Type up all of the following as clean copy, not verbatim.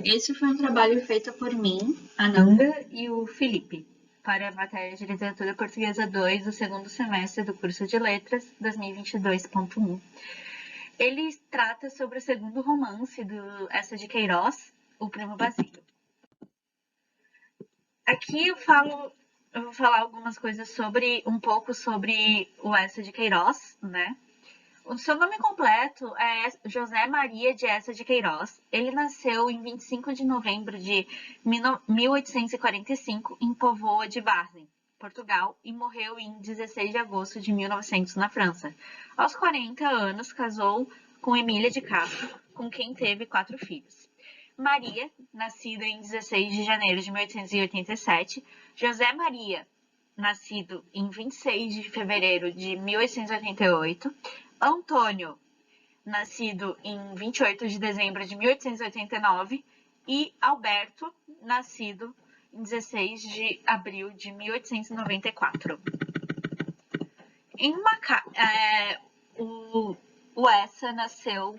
Esse foi um trabalho feito por mim, a Nanda e o Felipe, para a matéria de Literatura Portuguesa 2 do segundo semestre do curso de Letras 2022.1. Ele trata sobre o segundo romance do Eça de Queiroz, O Primo Basílio. Aqui eu vou falar algumas coisas um pouco sobre o Eça de Queiroz, né? O seu nome completo é José Maria de Eça de Queiroz. Ele nasceu em 25 de novembro de 1845 em Póvoa de Varzim, Portugal, e morreu em 16 de agosto de 1900 na França. Aos 40 anos, casou com Emília de Castro, com quem teve 4 filhos. Maria, nascida em 16 de janeiro de 1887, José Maria, nascido em 26 de fevereiro de 1888, Antônio, nascido em 28 de dezembro de 1889, e Alberto, nascido em 16 de abril de 1894. Em uma o Essa nasceu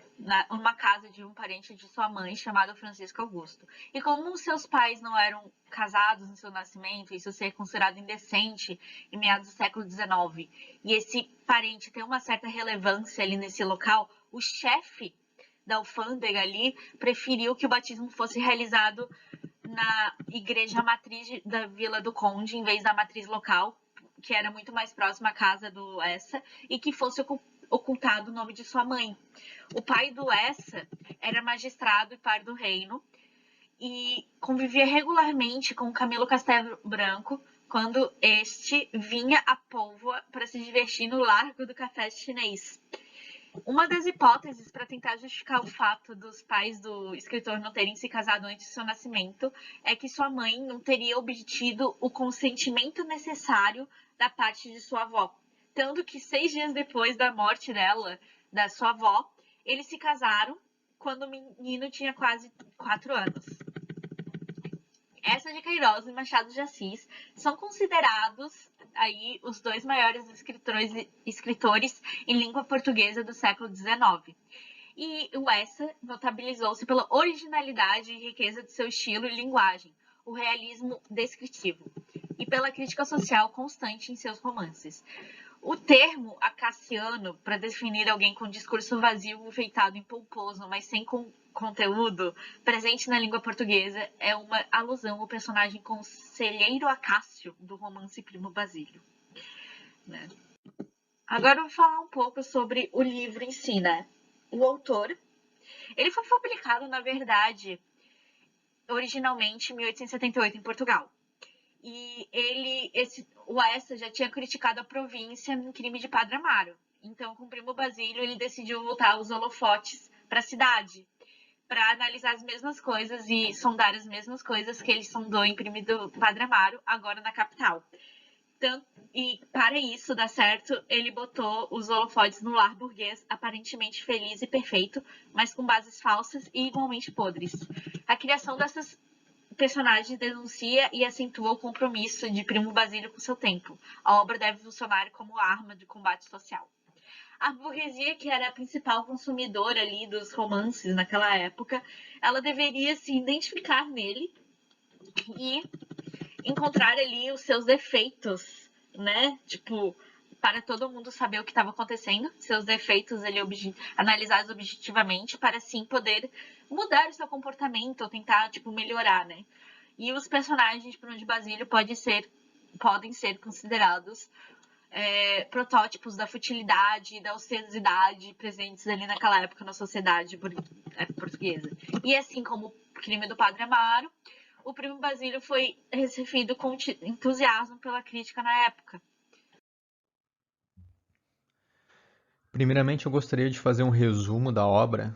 numa casa de um parente de sua mãe chamado Francisco Augusto. E como seus pais não eram casados no seu nascimento, isso ser considerado indecente em meados do século XIX, e esse parente tem uma certa relevância ali nesse local, o chefe da alfândega ali preferiu que o batismo fosse realizado na igreja matriz da Vila do Conde, em vez da matriz local, que era muito mais próxima à casa do Essa, e que fosse ocultado o nome de sua mãe. O pai do Essa era magistrado e par do reino e convivia regularmente com Camilo Castelo Branco quando este vinha a Póvoa para se divertir no Largo do Café Chinês. Uma das hipóteses para tentar justificar o fato dos pais do escritor não terem se casado antes de seu nascimento é que sua mãe não teria obtido o consentimento necessário da parte de sua avó. Tanto que 6 dias depois da morte dela, da sua avó, eles se casaram quando o menino tinha quase 4 anos. Eça de Queiroz e Machado de Assis são considerados aí os dois maiores escritores em língua portuguesa do século XIX. E o Essa notabilizou-se pela originalidade e riqueza de seu estilo e linguagem, o realismo descritivo, e pela crítica social constante em seus romances. O termo acaciano, para definir alguém com discurso vazio, enfeitado e pomposo, mas sem conteúdo, presente na língua portuguesa, é uma alusão ao personagem Conselheiro Acácio do romance Primo Basílio. Né? Agora eu vou falar um pouco sobre o livro em si, né? O autor, ele foi publicado, na verdade, originalmente em 1878 em Portugal. E o Essa já tinha criticado a província no crime de Padre Amaro. Então, com o Primo Basílio, ele decidiu voltar os holofotes para a cidade, para analisar as mesmas coisas e sondar as mesmas coisas que ele sondou em crime do Padre Amaro, agora na capital. E para isso dar certo, ele botou os holofotes no lar burguês, aparentemente feliz e perfeito, mas com bases falsas e igualmente podres. A criação dessas personagem denuncia e acentua o compromisso de Primo Basílio com seu tempo. A obra deve funcionar como arma de combate social. A burguesia, que era a principal consumidora ali dos romances naquela época, ela deveria se identificar nele e encontrar ali os seus defeitos, né? Tipo, para todo mundo saber o que estava acontecendo, seus defeitos ali analisados objetivamente, para assim poder mudar o seu comportamento ou tentar, tipo, melhorar, né? E os personagens de Bruno de Basílio podem ser considerados protótipos da futilidade e da ociosidade presentes ali naquela época na sociedade portuguesa. E assim como o crime do Padre Amaro, o Primo Basílio foi recebido com entusiasmo pela crítica na época. Primeiramente, eu gostaria de fazer um resumo da obra,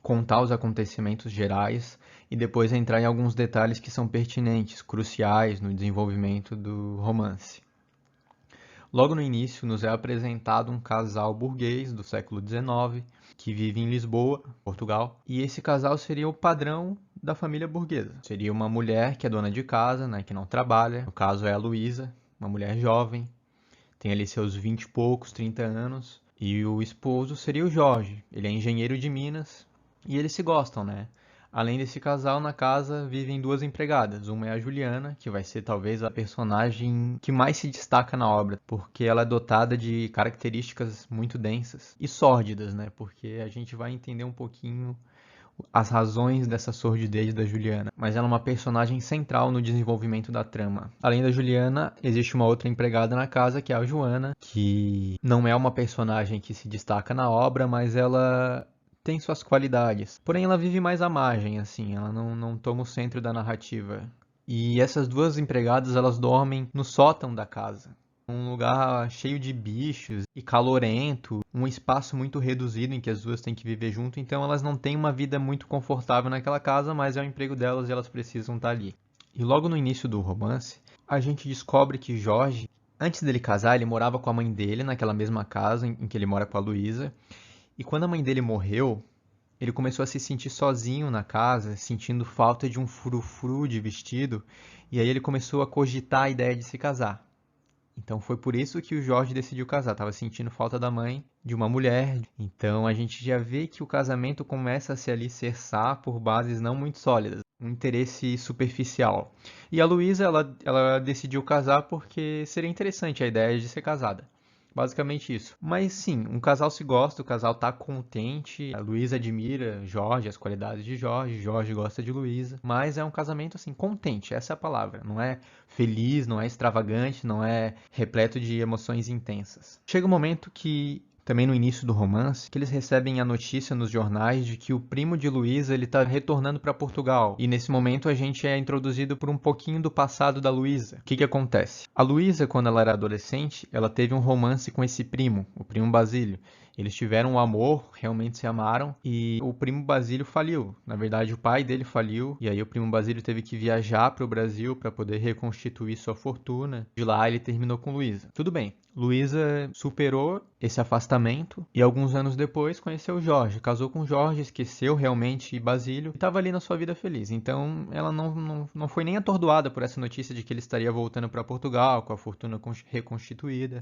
contar os acontecimentos gerais e depois entrar em alguns detalhes que são pertinentes, cruciais no desenvolvimento do romance. Logo no início, nos é apresentado um casal burguês do século XIX que vive em Lisboa, Portugal, e esse casal seria o padrão da família burguesa. Seria uma mulher que é dona de casa, né, que não trabalha, no caso é a Luísa, uma mulher jovem, tem ali seus 20 e poucos, 30 anos, e o esposo seria o Jorge. Ele é engenheiro de Minas, E eles se gostam, né? Além desse casal, na casa vivem duas empregadas. Uma é a Juliana, que vai ser talvez a personagem que mais se destaca na obra, porque ela é dotada de características muito densas e sórdidas, né? Porque a gente vai entender um pouquinho as razões dessa sordidez da Juliana, mas ela é uma personagem central no desenvolvimento da trama. Além da Juliana, existe uma outra empregada na casa, que é a Joana, que não é uma personagem que se destaca na obra, mas ela tem suas qualidades. Porém, ela vive mais à margem, assim, ela não toma o centro da narrativa. E essas duas empregadas, elas dormem no sótão da casa. Um lugar cheio de bichos e calorento, um espaço muito reduzido em que as duas têm que viver junto, então elas não têm uma vida muito confortável naquela casa, mas é o emprego delas e elas precisam estar ali. E logo no início do romance, a gente descobre que Jorge, antes dele casar, ele morava com a mãe dele naquela mesma casa em que ele mora com a Luísa, e quando a mãe dele morreu, ele começou a se sentir sozinho na casa, sentindo falta de um frufru de vestido, e aí ele começou a cogitar a ideia de se casar. Então foi por isso que o Jorge decidiu casar. Estava sentindo falta da mãe, de uma mulher. Então a gente já vê que o casamento começa a se alicerçar por bases não muito sólidas, um interesse superficial. E a Luísa, ela decidiu casar porque seria interessante a ideia de ser casada. Basicamente isso. Mas sim, um casal se gosta, o casal tá contente. A Luísa admira Jorge, as qualidades de Jorge, Jorge gosta de Luísa. Mas é um casamento assim, contente, essa é a palavra. Não é feliz, não é extravagante, não é repleto de emoções intensas. Chega um momento que também no início do romance, que eles recebem a notícia nos jornais de que o primo de Luísa ele está retornando para Portugal. E nesse momento a gente é introduzido por um pouquinho do passado da Luísa. O que acontece? A Luísa, quando ela era adolescente, ela teve um romance com esse primo, o primo Basílio. Eles tiveram um amor, realmente se amaram, e o primo Basílio faliu. Na verdade, o pai dele faliu, e aí o primo Basílio teve que viajar para o Brasil para poder reconstituir sua fortuna. De lá ele terminou com Luísa. Tudo bem. Luísa superou esse afastamento e alguns anos depois conheceu Jorge, casou com Jorge, esqueceu realmente Basílio e estava ali na sua vida feliz. Então ela não foi nem atordoada por essa notícia de que ele estaria voltando para Portugal com a fortuna reconstituída.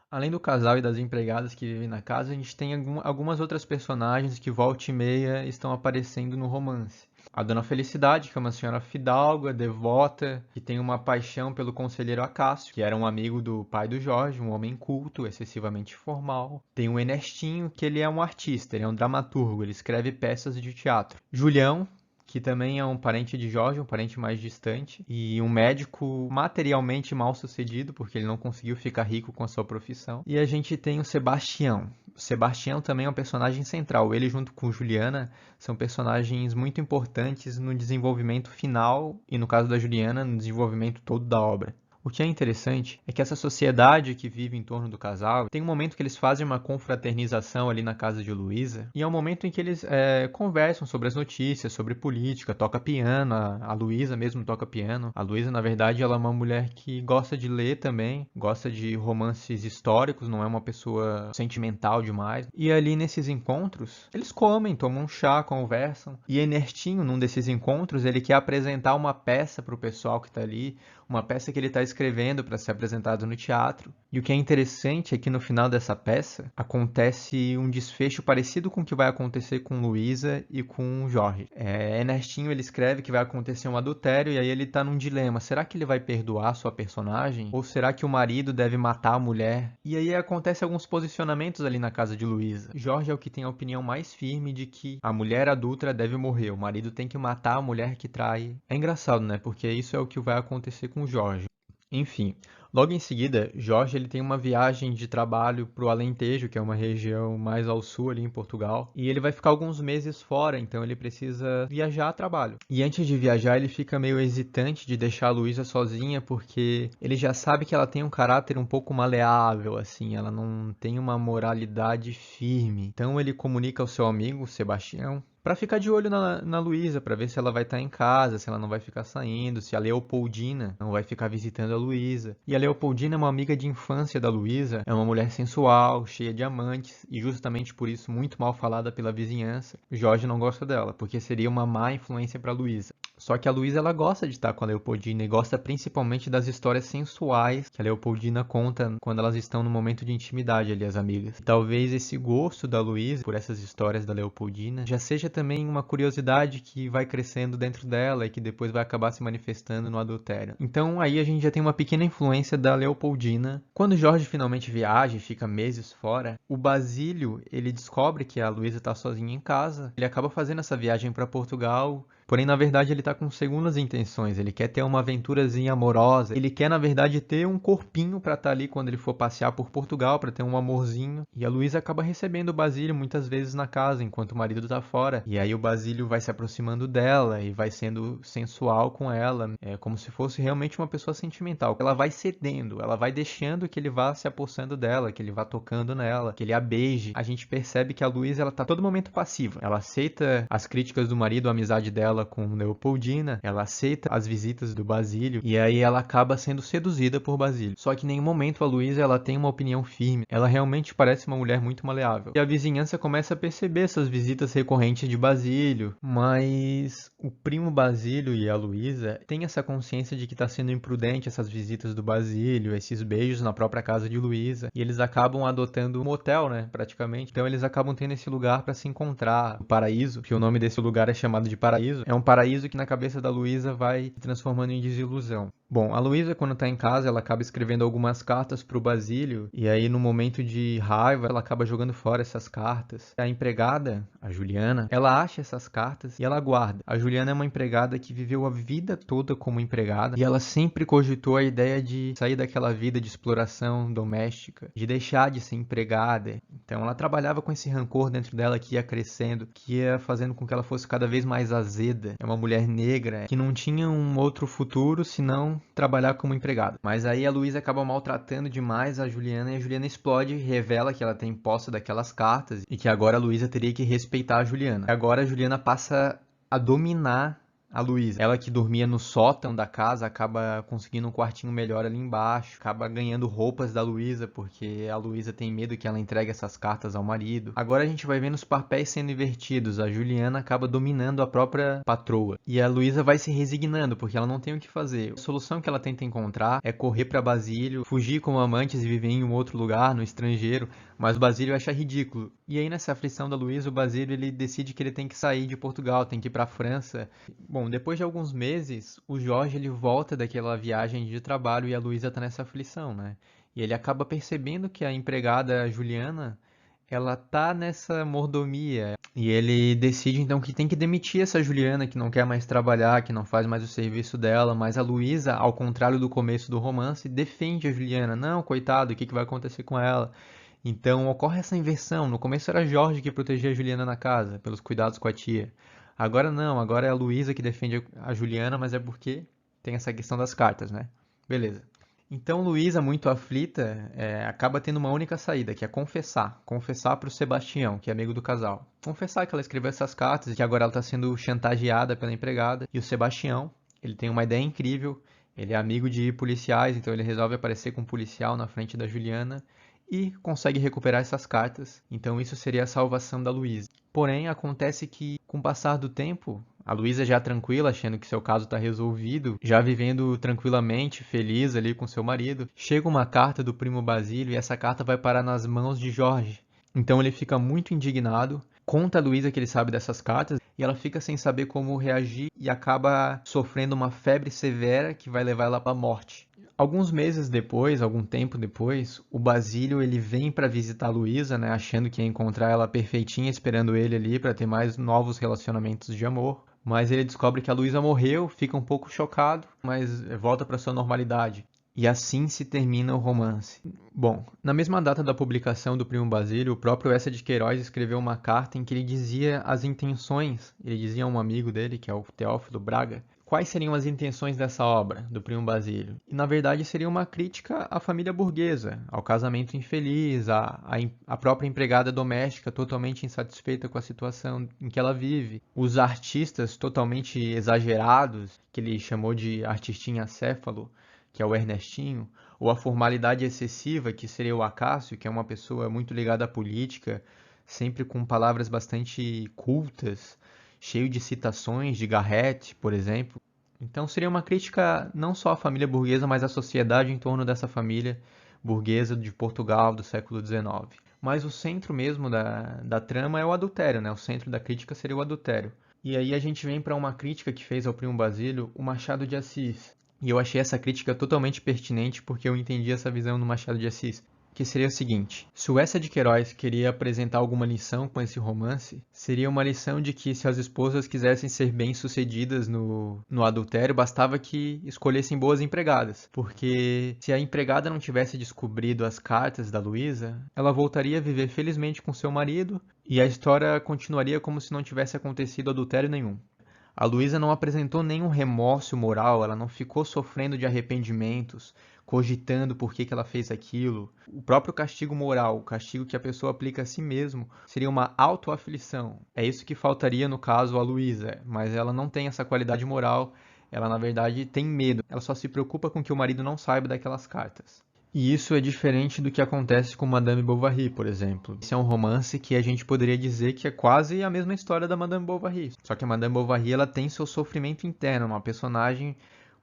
Além do casal e das empregadas que vivem na casa, a gente tem algumas outras personagens que volta e meia estão aparecendo no romance. A Dona Felicidade, que é uma senhora fidalga, devota, que tem uma paixão pelo conselheiro Acácio, que era um amigo do pai do Jorge, um homem culto, excessivamente formal. Tem o Ernestinho, que ele é um artista, ele é um dramaturgo, ele escreve peças de teatro. Julião, que também é um parente de Jorge, um parente mais distante, e um médico materialmente mal sucedido, porque ele não conseguiu ficar rico com a sua profissão. E a gente tem o Sebastião. O Sebastião também é um personagem central. Ele, junto com Juliana, são personagens muito importantes no desenvolvimento final, e no caso da Juliana, no desenvolvimento todo da obra. O que é interessante é que essa sociedade que vive em torno do casal, tem um momento que eles fazem uma confraternização ali na casa de Luísa, e é um momento em que eles conversam sobre as notícias, sobre política, toca piano, a Luísa mesmo toca piano. A Luísa, na verdade, ela é uma mulher que gosta de ler também, gosta de romances históricos, não é uma pessoa sentimental demais. E ali nesses encontros, eles comem, tomam um chá, conversam. E Ernestinho, num desses encontros, ele quer apresentar uma peça para o pessoal que está ali, uma peça que ele está escrevendo para ser apresentado no teatro. E o que é interessante é que no final dessa peça acontece um desfecho parecido com o que vai acontecer com Luísa e com Jorge. Ernestinho ele escreve que vai acontecer um adultério e aí ele está num dilema. Será que ele vai perdoar sua personagem? Ou será que o marido deve matar a mulher? E aí acontece alguns posicionamentos ali na casa de Luísa. Jorge é o que tem a opinião mais firme de que a mulher adulta deve morrer. O marido tem que matar a mulher que trai. É engraçado, né? Porque isso é o que vai acontecer com Jorge. Enfim, logo em seguida, Jorge ele tem uma viagem de trabalho para o Alentejo, que é uma região mais ao sul ali em Portugal, e ele vai ficar alguns meses fora, então ele precisa viajar a trabalho. E antes de viajar, ele fica meio hesitante de deixar a Luísa sozinha, porque ele já sabe que ela tem um caráter um pouco maleável, assim, ela não tem uma moralidade firme. Então ele comunica ao seu amigo, Sebastião, para ficar de olho na Luísa, para ver se ela vai estar em casa, se ela não vai ficar saindo, se a Leopoldina não vai ficar visitando a Luísa. E a a Leopoldina é uma amiga de infância da Luísa, é uma mulher sensual, cheia de amantes e justamente por isso muito mal falada pela vizinhança. Jorge não gosta dela, porque seria uma má influência para Luísa. Só que a Luísa ela gosta de estar com a Leopoldina e gosta principalmente das histórias sensuais que a Leopoldina conta quando elas estão no momento de intimidade ali, as amigas. Talvez esse gosto da Luísa por essas histórias da Leopoldina já seja também uma curiosidade que vai crescendo dentro dela e que depois vai acabar se manifestando no adultério. Então aí a gente já tem uma pequena influência da Leopoldina. Quando Jorge finalmente viaja e fica meses fora, o Basílio ele descobre que a Luísa está sozinha em casa. Ele acaba fazendo essa viagem para Portugal. Porém, na verdade, ele está com segundas intenções. Ele quer ter uma aventurazinha amorosa. Ele quer, na verdade, ter um corpinho para estar ali quando ele for passear por Portugal, para ter um amorzinho. E a Luísa acaba recebendo o Basílio muitas vezes na casa, enquanto o marido está fora. E aí o Basílio vai se aproximando dela e vai sendo sensual com ela. É como se fosse realmente uma pessoa sentimental. Ela vai cedendo, ela vai deixando que ele vá se apossando dela, que ele vá tocando nela, que ele a beije. A gente percebe que a Luísa, ela tá todo momento passiva. Ela aceita as críticas do marido, a amizade dela com Leopoldina, ela aceita as visitas do Basílio e aí ela acaba sendo seduzida por Basílio. Só que em nenhum momento a Luísa ela tem uma opinião firme. Ela realmente parece uma mulher muito maleável. E a vizinhança começa a perceber essas visitas recorrentes de Basílio, mas o primo Basílio e a Luísa têm essa consciência de que está sendo imprudente essas visitas do Basílio, esses beijos na própria casa de Luísa, e eles acabam adotando um motel, né, praticamente. Então eles acabam tendo esse lugar para se encontrar, o Paraíso, que o nome desse lugar é chamado de Paraíso. É um paraíso que na cabeça da Luísa vai se transformando em desilusão. Bom, a Luísa, quando tá em casa, ela acaba escrevendo algumas cartas pro Basílio, e aí no momento de raiva, ela acaba jogando fora essas cartas. A empregada, a Juliana, ela acha essas cartas e ela guarda. A Juliana é uma empregada que viveu a vida toda como empregada, e ela sempre cogitou a ideia de sair daquela vida de exploração doméstica, de deixar de ser empregada. Então ela trabalhava com esse rancor dentro dela que ia crescendo, que ia fazendo com que ela fosse cada vez mais azeda. É uma mulher negra que não tinha um outro futuro senão trabalhar como empregada. Mas aí a Luísa acaba maltratando demais a Juliana e a Juliana explode e revela que ela tem posse daquelas cartas e que agora a Luísa teria que respeitar a Juliana. E agora a Juliana passa a dominar a Luísa. Ela que dormia no sótão da casa acaba conseguindo um quartinho melhor ali embaixo, acaba ganhando roupas da Luísa porque a Luísa tem medo que ela entregue essas cartas ao marido. Agora a gente vai vendo os papéis sendo invertidos. A Juliana acaba dominando a própria patroa e a Luísa vai se resignando porque ela não tem o que fazer. A solução que ela tenta encontrar é correr para Basílio, fugir como amantes e viver em um outro lugar, no estrangeiro, mas o Basílio acha ridículo. E aí nessa aflição da Luísa, o Basílio ele decide que ele tem que sair de Portugal, tem que ir para a França. Bom, depois de alguns meses, o Jorge ele volta daquela viagem de trabalho e a Luísa tá nessa aflição, né? E ele acaba percebendo que a empregada Juliana, ela tá nessa mordomia. E ele decide então que tem que demitir essa Juliana, que não quer mais trabalhar, que não faz mais o serviço dela. Mas a Luísa, ao contrário do começo do romance, defende a Juliana. Não, coitado, o que vai acontecer com ela? Então ocorre essa inversão. No começo era Jorge que protegia a Juliana na casa, pelos cuidados com a tia. Agora não, agora é a Luísa que defende a Juliana, mas é porque tem essa questão das cartas, né? Beleza. Então Luísa, muito aflita, acaba tendo uma única saída, que é confessar. Confessar para o Sebastião, que é amigo do casal. Confessar que ela escreveu essas cartas e que agora ela está sendo chantageada pela empregada. E o Sebastião, ele tem uma ideia incrível. Ele é amigo de policiais, então ele resolve aparecer com um policial na frente da Juliana e consegue recuperar essas cartas. Então isso seria a salvação da Luísa. Porém, acontece que, com o passar do tempo, a Luísa já tranquila, achando que seu caso está resolvido, já vivendo tranquilamente, feliz ali com seu marido, chega uma carta do primo Basílio e essa carta vai parar nas mãos de Jorge. Então ele fica muito indignado, conta a Luísa que ele sabe dessas cartas e ela fica sem saber como reagir e acaba sofrendo uma febre severa que vai levar ela para a morte. Alguns meses depois, algum tempo depois, o Basílio ele vem para visitar a Luísa, né, achando que ia encontrar ela perfeitinha, esperando ele ali para ter mais novos relacionamentos de amor. Mas ele descobre que a Luísa morreu, fica um pouco chocado, mas volta para sua normalidade. E assim se termina o romance. Bom, na mesma data da publicação do Primo Basílio, o próprio Eça de Queiroz escreveu uma carta em que ele dizia as intenções, ele dizia a um amigo dele, que é o Teófilo Braga, quais seriam as intenções dessa obra, do Primo Basílio. E na verdade seria uma crítica à família burguesa, ao casamento infeliz, à própria empregada doméstica totalmente insatisfeita com a situação em que ela vive, os artistas totalmente exagerados, que ele chamou de artistinha acéfalo, que é o Ernestinho, ou a formalidade excessiva, que seria o Acácio, que é uma pessoa muito ligada à política, sempre com palavras bastante cultas, cheio de citações de Garrett, por exemplo. Então seria uma crítica não só à família burguesa, mas à sociedade em torno dessa família burguesa de Portugal do século XIX. Mas o centro mesmo da trama é o adultério, né? O centro da crítica seria o adultério. E aí a gente vem para uma crítica que fez ao Primo Basílio o Machado de Assis. E eu achei essa crítica totalmente pertinente porque eu entendi essa visão do Machado de Assis, que seria o seguinte: se o Eça de Queiroz queria apresentar alguma lição com esse romance, seria uma lição de que se as esposas quisessem ser bem-sucedidas no adultério, bastava que escolhessem boas empregadas, porque se a empregada não tivesse descobrido as cartas da Luísa, ela voltaria a viver felizmente com seu marido e a história continuaria como se não tivesse acontecido adultério nenhum. A Luísa não apresentou nenhum remorso moral, ela não ficou sofrendo de arrependimentos, cogitando por que ela fez aquilo. O próprio castigo moral, o castigo que a pessoa aplica a si mesmo, seria uma autoaflição. É isso que faltaria no caso a Luísa, mas ela não tem essa qualidade moral, ela na verdade tem medo, ela só se preocupa com que o marido não saiba daquelas cartas. E isso é diferente do que acontece com Madame Bovary, por exemplo. Esse é um romance que a gente poderia dizer que é quase a mesma história da Madame Bovary. Só que a Madame Bovary ela tem seu sofrimento interno, uma personagem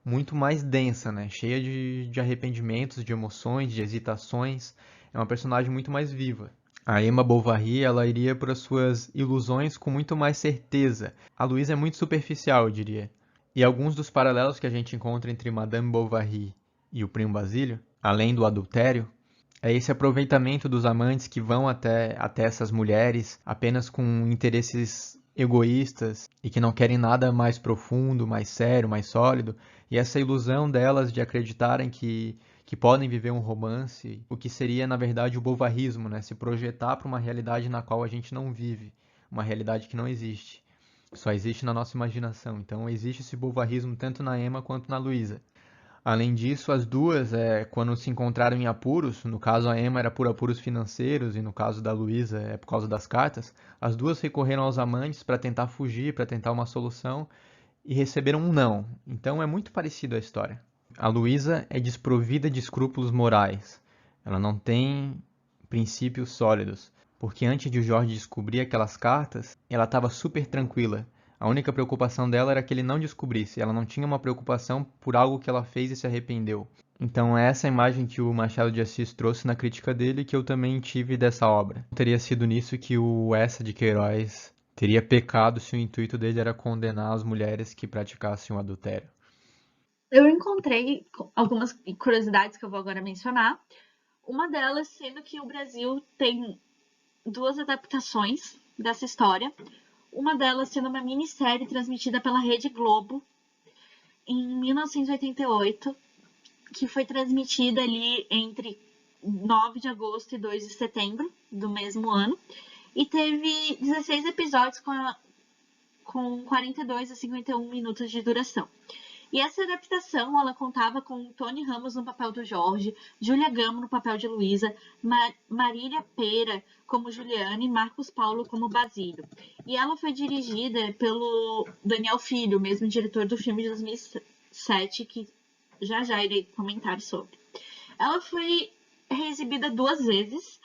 muito mais densa, né? Cheia de arrependimentos, de emoções, de hesitações. É uma personagem muito mais viva. A Emma Bovary ela iria para suas ilusões com muito mais certeza. A Louise é muito superficial, eu diria. E alguns dos paralelos que a gente encontra entre Madame Bovary e o Primo Basílio, além do adultério, é esse aproveitamento dos amantes que vão até essas mulheres apenas com interesses egoístas e que não querem nada mais profundo, mais sério, mais sólido, e essa ilusão delas de acreditarem que podem viver um romance, o que seria, na verdade, o bovarismo, né? Se projetar para uma realidade na qual a gente não vive, uma realidade que não existe. Só existe na nossa imaginação. Então existe esse bovarismo tanto na Emma quanto na Luísa. Além disso, as duas, quando se encontraram em apuros, no caso a Emma era por apuros financeiros e no caso da Luísa é por causa das cartas, as duas recorreram aos amantes para tentar fugir, para tentar uma solução e receberam um não. Então é muito parecido a história. A Luísa é desprovida de escrúpulos morais. Ela não tem princípios sólidos, porque antes de o Jorge descobrir aquelas cartas, ela estava super tranquila. A única preocupação dela era que ele não descobrisse. Ela não tinha uma preocupação por algo que ela fez e se arrependeu. Então é essa imagem que o Machado de Assis trouxe na crítica dele que eu também tive dessa obra. Teria sido nisso que o Eça de Queiroz teria pecado se o intuito dele era condenar as mulheres que praticassem o adultério. Eu encontrei algumas curiosidades que eu vou agora mencionar. Uma delas sendo que o Brasil tem duas adaptações dessa história. Uma delas sendo uma minissérie transmitida pela Rede Globo em 1988, que foi transmitida ali entre 9 de agosto e 2 de setembro do mesmo ano. E teve 16 episódios com 42 a 51 minutos de duração. E essa adaptação, ela contava com Tony Ramos no papel do Jorge, Júlia Gamo no papel de Luísa, Marília Pera como Juliana e Marcos Paulo como Basílio. E ela foi dirigida pelo Daniel Filho, o mesmo diretor do filme de 2007, que já irei comentar sobre. Ela foi reexibida 2 vezes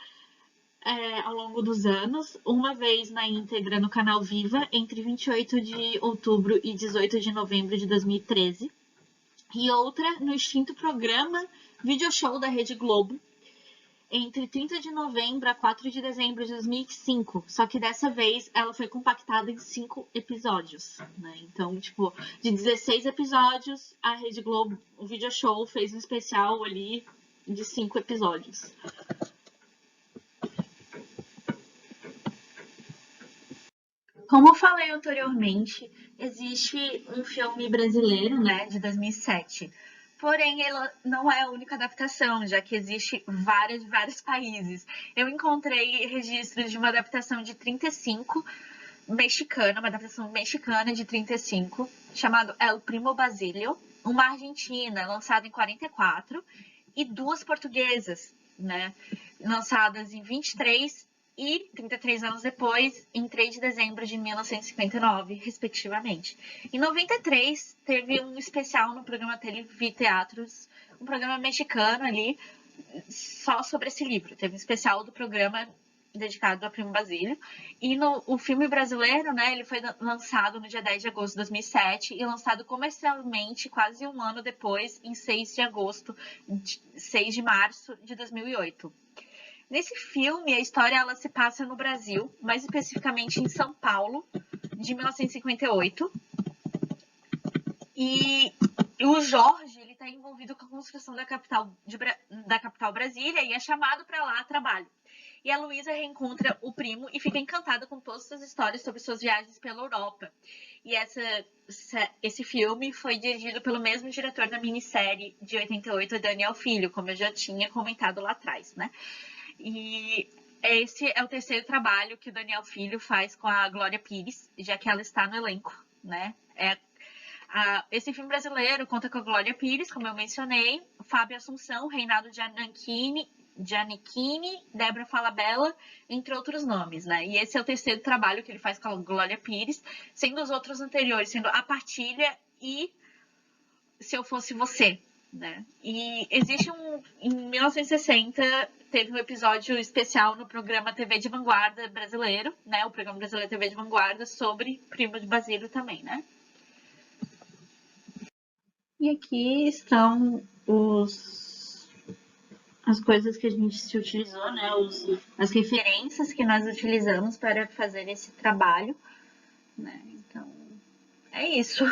ao longo dos anos, uma vez na íntegra no canal Viva, entre 28 de outubro e 18 de novembro de 2013, e outra no extinto programa Video Show da Rede Globo, entre 30 de novembro a 4 de dezembro de 2005, só que dessa vez ela foi compactada em 5 episódios, né? Então, tipo, de 16 episódios, a Rede Globo, o Video Show, fez um especial ali de 5 episódios. Como eu falei anteriormente, existe um filme brasileiro, né, de 2007. Porém, ela não é a única adaptação, já que existe vários países. Eu encontrei registros de uma adaptação de 35 mexicana, uma adaptação mexicana de 35, chamado El Primo Basílio, uma argentina lançada em 44 e 2 portuguesas, né, lançadas em 23 e 33 anos depois, em 3 de dezembro de 1959, respectivamente. Em 93, teve um especial no programa TV Teatros um programa mexicano ali só sobre esse livro. Teve um especial do programa dedicado a Primo Basílio. E o filme brasileiro, né, ele foi lançado no dia 10 de agosto de 2007 e lançado comercialmente quase um ano depois, em 6 de março de 2008. Nesse filme, a história ela se passa no Brasil, mais especificamente em São Paulo, de 1958. E o Jorge ele está envolvido com a construção da capital Brasília e é chamado para lá a trabalho. E a Luísa reencontra o primo e fica encantada com todas as histórias sobre suas viagens pela Europa. E esse filme foi dirigido pelo mesmo diretor da minissérie de 88, Daniel Filho, como eu já tinha comentado lá atrás, né? E esse é o terceiro trabalho que o Daniel Filho faz com a Glória Pires, já que ela está no elenco, né? Esse filme brasileiro conta com a Glória Pires, como eu mencionei, Fábio Assunção, Reinaldo Giannichini, Débora Falabella, entre outros nomes, né? E esse é o terceiro trabalho que ele faz com a Glória Pires, sendo os outros anteriores, sendo A Partilha e Se Eu Fosse Você, né? E existe em 1960, teve um episódio especial no programa TV de Vanguarda brasileiro, né? O programa brasileiro TV de Vanguarda sobre Primo de Basílio também, né? E aqui estão as coisas que a gente se utilizou, né? As referências que nós utilizamos para fazer esse trabalho, né? Então, é isso.